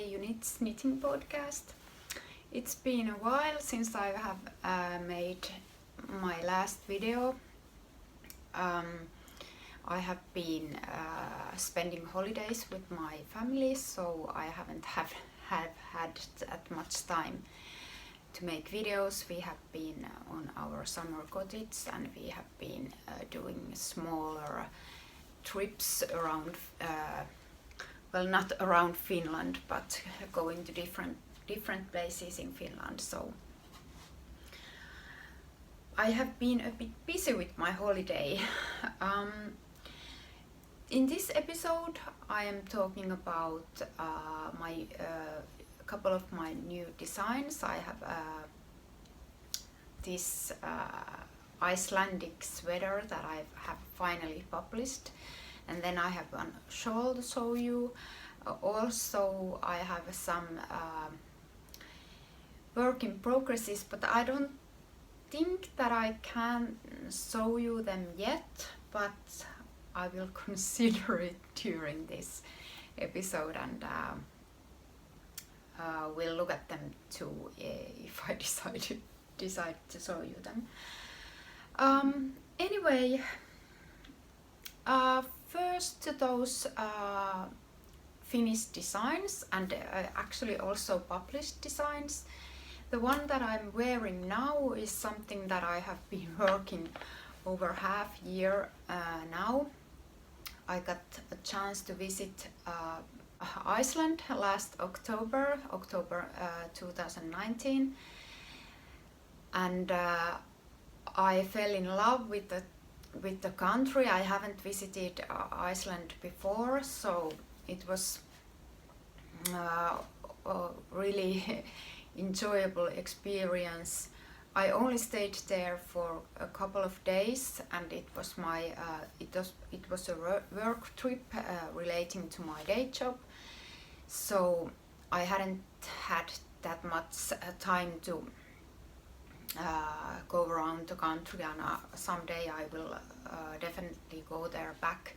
Meiju Knits knitting podcast. It's been a while since I have made my last video. I have been spending holidays with my family, so I haven't had that much time to make videos. We have been on our summer cottage and we have been doing smaller trips around, well, not around Finland, but going to different places in Finland. So I have been a bit busy with my holiday. In this episode I am talking about my couple of my new designs. I have this Icelandic sweater that I have finally published, and then I have one shawl to show you. Also I have some work in progresses, but I don't think that I can show you them yet, but I will consider it during this episode, and we'll look at them too if I decide to show you them. Anyway, first to those finished designs and actually also published designs. The one that I'm wearing now is something that I have been working over half year now. I got a chance to visit Iceland last October 2019, and I fell in love with the country. I haven't visited Iceland before, so it was a really enjoyable experience. I only stayed there for a couple of days, and it was my it was a work trip relating to my day job, so I hadn't had that much time to go around the country, and someday I will definitely go there back.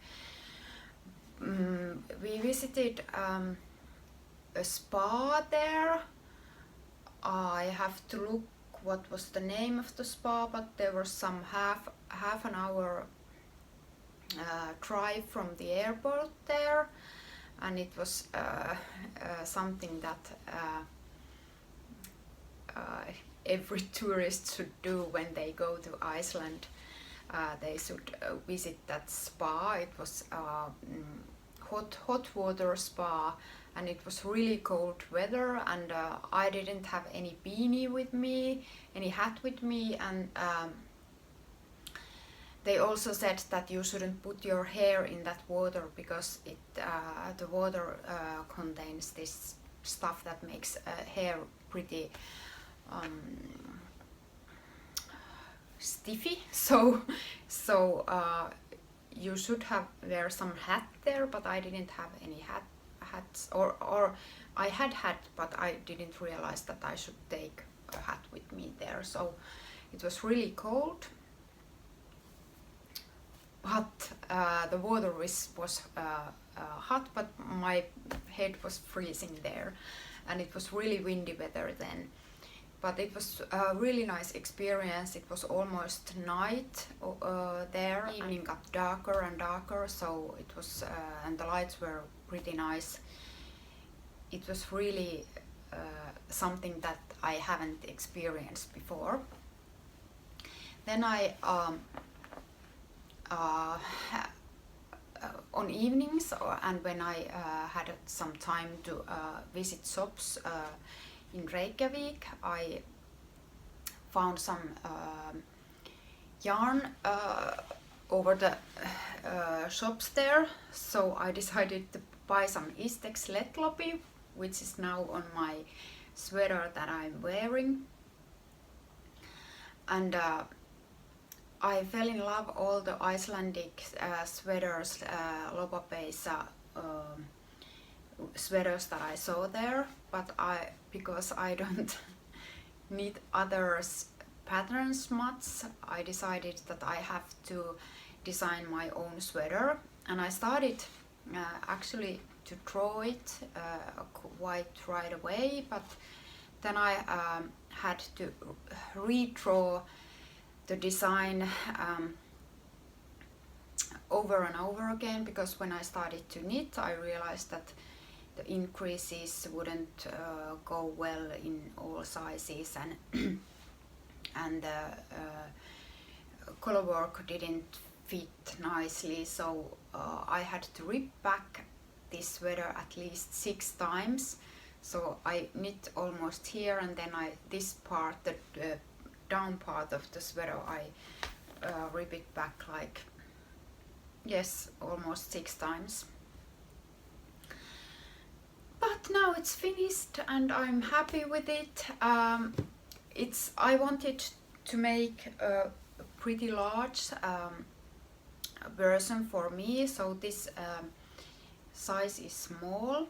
We visited a spa there. I have to look what was the name of the spa, but there was some half an hour drive from the airport there, and it was something that every tourist should do when they go to Iceland. They should visit that spa. It was hot water spa, and it was really cold weather, and I didn't have any beanie with me, any hat with me, and they also said that you shouldn't put your hair in that water because the water contains this stuff that makes hair pretty stiffy, so you should wear some hat there, but I didn't have any hats, or I had hat, but I didn't realize that I should take a hat with me there. So it was really cold, but the water was hot, but my head was freezing there, and it was really windy weather then. But it was a really nice experience. It was almost night there. Evening got darker and darker, so it was, and the lights were pretty nice. It was really something that I haven't experienced before. Then I on evenings and when I had some time to visit shops in Reykjavik, I found some yarn over the shops there, so I decided to buy some Istex Letlopi, which is now on my sweater that I'm wearing. And I fell in love all the Icelandic sweaters, Lopapeisa sweaters that I saw there, but because I don't knit others patterns much, I decided that I have to design my own sweater, and I started actually to draw it quite right away, but then I had to redraw the design over and over again, because when I started to knit I realized that the increases wouldn't go well in all sizes, and and the color work didn't fit nicely, so I had to rip back this sweater at least 6 times. So I knit almost here, and then this part, the down part of the sweater, I rip it back like, yes, almost 6 times. But now it's finished and I'm happy with it. I wanted to make a pretty large version for me, so this size is small.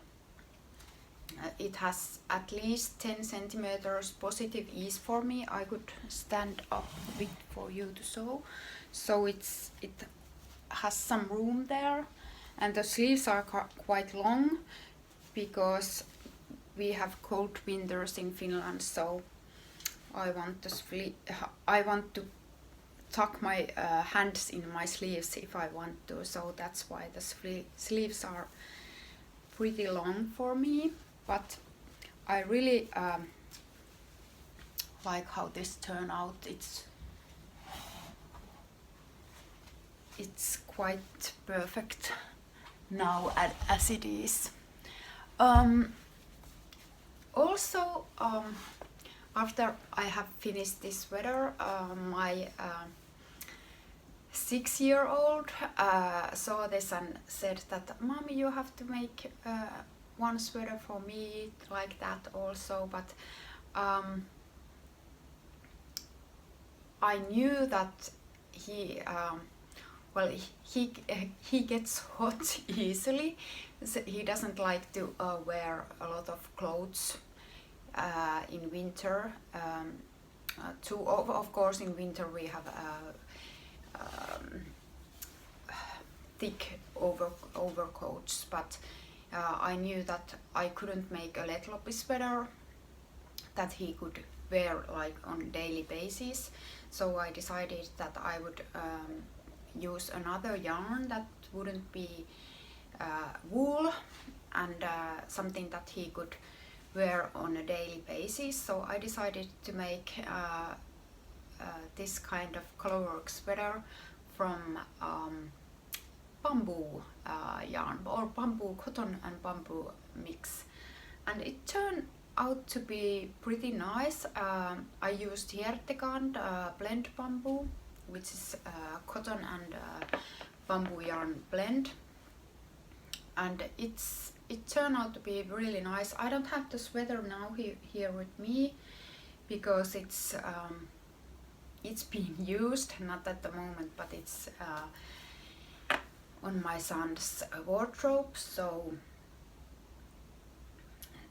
It has at least 10 centimeters positive ease for me. I could stand up a bit for you to show. So it has some room there, and the sleeves are quite long because we have cold winters in Finland, so I want to tuck my hands in my sleeves if I want to, so that's why the sleeves are pretty long for me. But I really like how this turned out. It's quite perfect now as it is. Also, after I have finished this sweater, my 6-year-old saw this and said that, "Mommy, you have to make one sweater for me like that also." But I knew that he gets hot easily. He doesn't like to wear a lot of clothes in winter. Of course, in winter we have thick overcoats, but I knew that I couldn't make a Letlopi sweater that he could wear like on a daily basis. So I decided that I would use another yarn that wouldn't be wool, and something that he could wear on a daily basis. So I decided to make this kind of colorwork sweater from bamboo yarn, or bamboo cotton and bamboo mix, and it turned out to be pretty nice. I used Hiertegan blend bamboo, which is cotton and bamboo yarn blend, and it turned out to be really nice. I don't have the sweater now here with me because it's being used, not at the moment, but it's on my son's wardrobe, so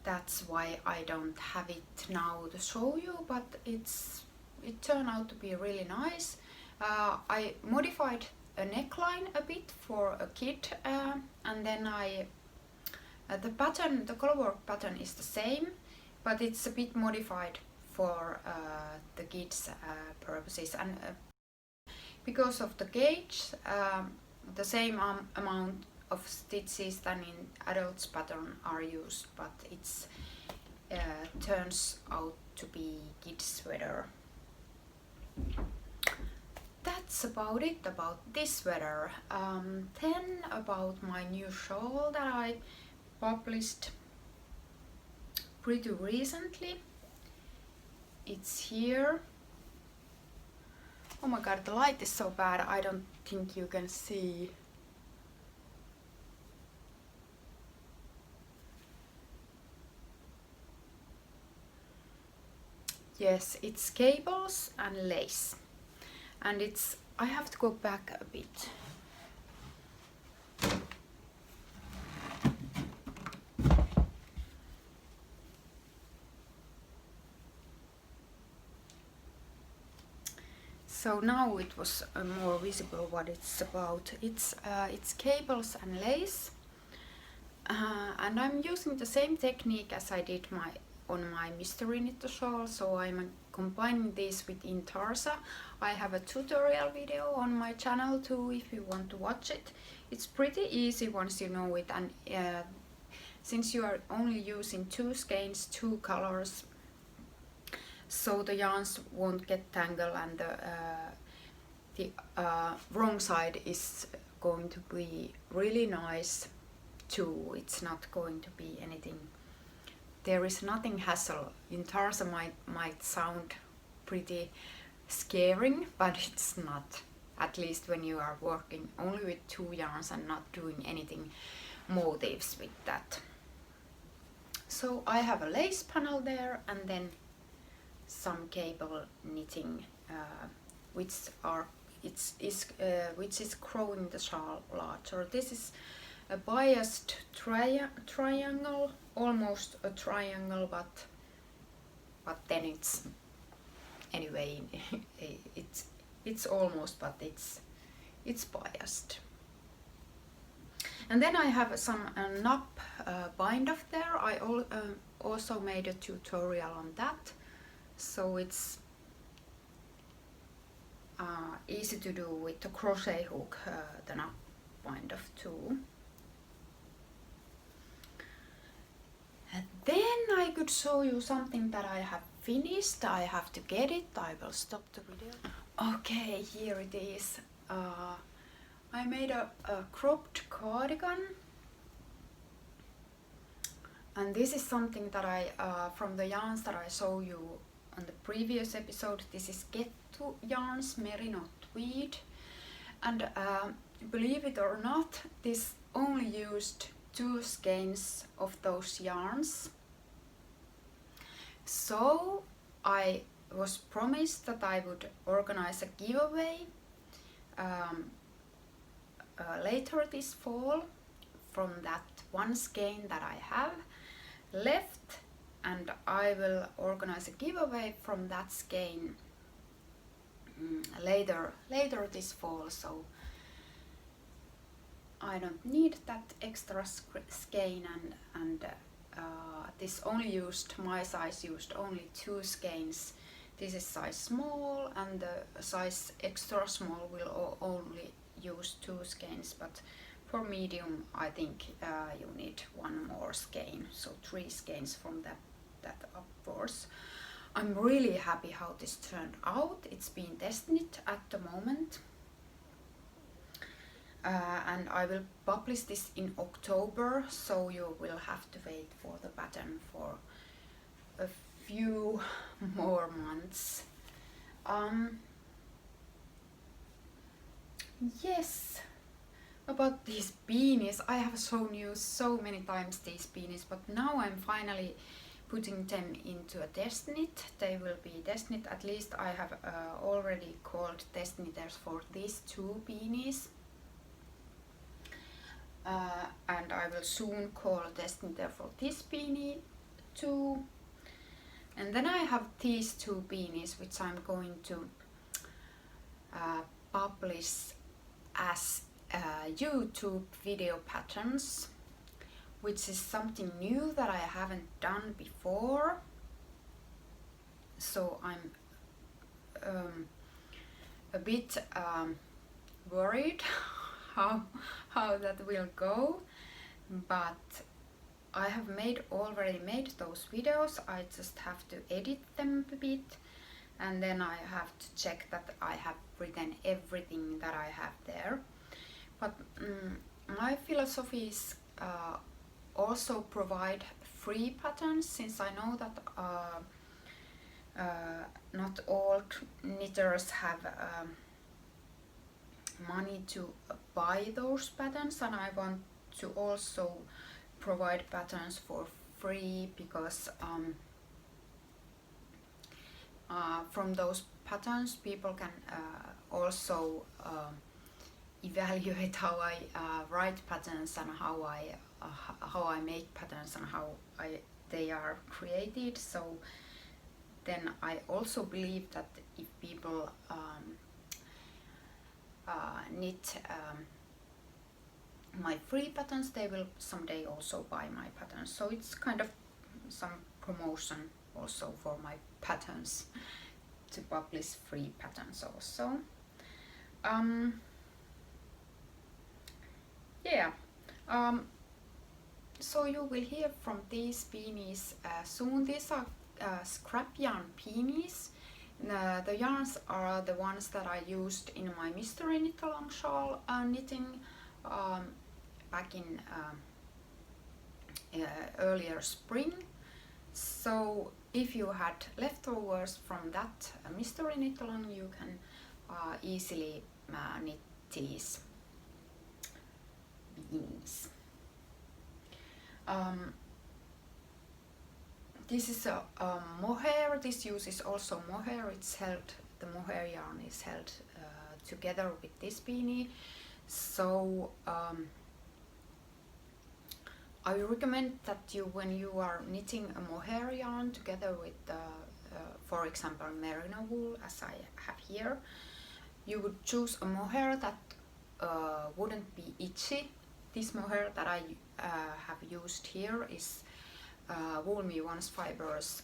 that's why I don't have it now to show you, but it turned out to be really nice. I modified a neckline a bit for a kid, and then the pattern, the colorwork pattern is the same, but it's a bit modified for the kids' purposes, and because of the gauge, the same amount of stitches than in adults pattern are used, but it's turns out to be kids sweater. That's about it about this sweater. Then about my new shawl that I published pretty recently. It's here. Oh my god, the light is so bad, I don't think you can see. Yes, it's cables and lace, and I have to go back a bit. So now it was more visible what it's about. It's cables and lace, and I'm using the same technique as I did on my mystery knit shawl, so I'm combining this with Intarsa. I have a tutorial video on my channel too if you want to watch it. It's pretty easy once you know it, and since you are only using 2 skeins, 2 colors, so the yarns won't get tangled, and the wrong side is going to be really nice too. It's not going to be anything, there is nothing hassle. Intarsa might sound pretty scaring, but it's not, at least when you are working only with 2 yarns and not doing anything motifs with that. So I have a lace panel there, and then some cable knitting, which is growing the shawl larger. This is a biased triangle, almost a triangle, but then it's anyway it's almost, but it's biased. And then I have some knot bind off there. I also made a tutorial on that, so it's easy to do with the crochet hook, the knot bind off too. And then I could show you something that I have finished. I have to get it. I will stop the video. Okay, here it is. I made a cropped cardigan, and this is something that I from the yarns that I showed you on the previous episode. This is Kettu yarns, merino tweed, and believe it or not, this only used 2 skeins of those yarns. So I was promised that I would organize a giveaway later this fall from that 1 skein that I have left, and I will organize a giveaway from that skein later this fall. So I don't need that extra skein, and this only used, my size used only 2 skeins. This is size small, and the size extra small will only use 2 skeins, but for medium I think you need 1 more skein, so 3 skeins from that upwards. I'm really happy how this turned out. It's being tested at the moment, and I will publish this in October, so you will have to wait for the pattern for a few more months. Yes, about these beanies, I have shown you so many times these beanies, but now I'm finally putting them into a test knit. They will be test knit, at least I have already called test knitters for these 2 beanies. And I will soon call a test knitter for this beanie too. And then I have these 2 beanies which I'm going to publish as YouTube video patterns, which is something new that I haven't done before. So I'm a bit worried how that will go, but I have already made those videos. I just have to edit them a bit, and then I have to check that I have written everything that I have there. But my philosophy is also provide free patterns, since I know that not all knitters have money to buy those patterns, and I want to also provide patterns for free, because from those patterns people can also evaluate how I write patterns, and how I make patterns, and how they are created. So then I also believe that if people knit my free patterns, they will someday also buy my patterns. So it's kind of some promotion also for my patterns to publish free patterns also. Yeah. So you will hear from these beanies soon. These are scrap yarn beanies. The yarns are the ones that I used in my mystery knit-along shawl knitting back in earlier spring. So if you had leftovers from that mystery knit-along, you can easily knit these beanies. This is a mohair. This uses also mohair. The mohair yarn is held together with this beanie. So I recommend that when you are knitting a mohair yarn together with, for example, merino wool, as I have here, you would choose a mohair that wouldn't be itchy. This mohair that I have used here is Wool Me Once Fibers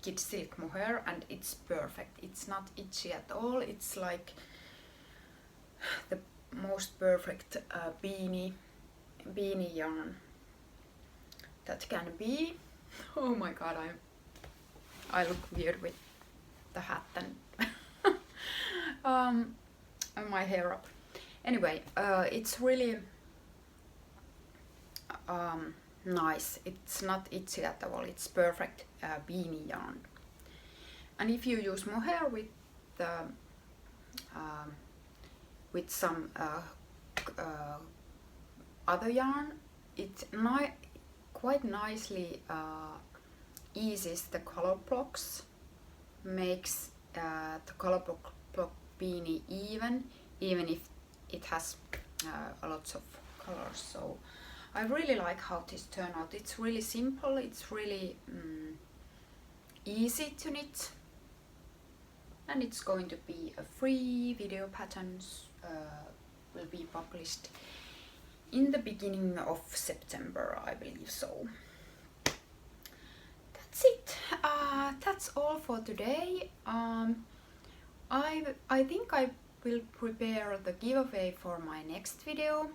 kid silk mohair, and it's perfect. It's not itchy at all. It's like the most perfect beanie yarn that can be. Oh my god, I look weird with the hat and my hair up. Anyway, it's really nice. It's not itchy at all. It's perfect beanie yarn. And if you use mohair with some other yarn, it quite nicely eases the color blocks, makes the color block beanie even if it has a lot of colors. So I really like how this turned out. It's really simple, it's really easy to knit, and it's going to be a free video patterns, will be published in the beginning of September, I believe so. That's it. That's all for today. I think I will prepare the giveaway for my next video.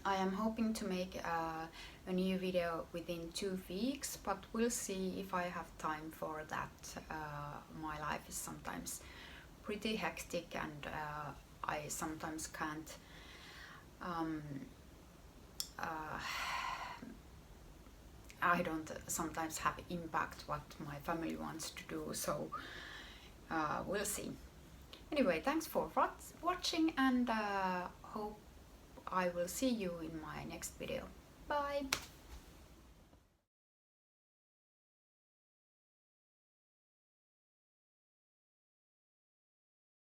I am hoping to make a new video within 2 weeks, but we'll see if I have time for that. My life is sometimes pretty hectic, and I sometimes can't I don't sometimes have impact what my family wants to do, so we'll see. Anyway, thanks for watching, and hope I will see you in my next video. Bye!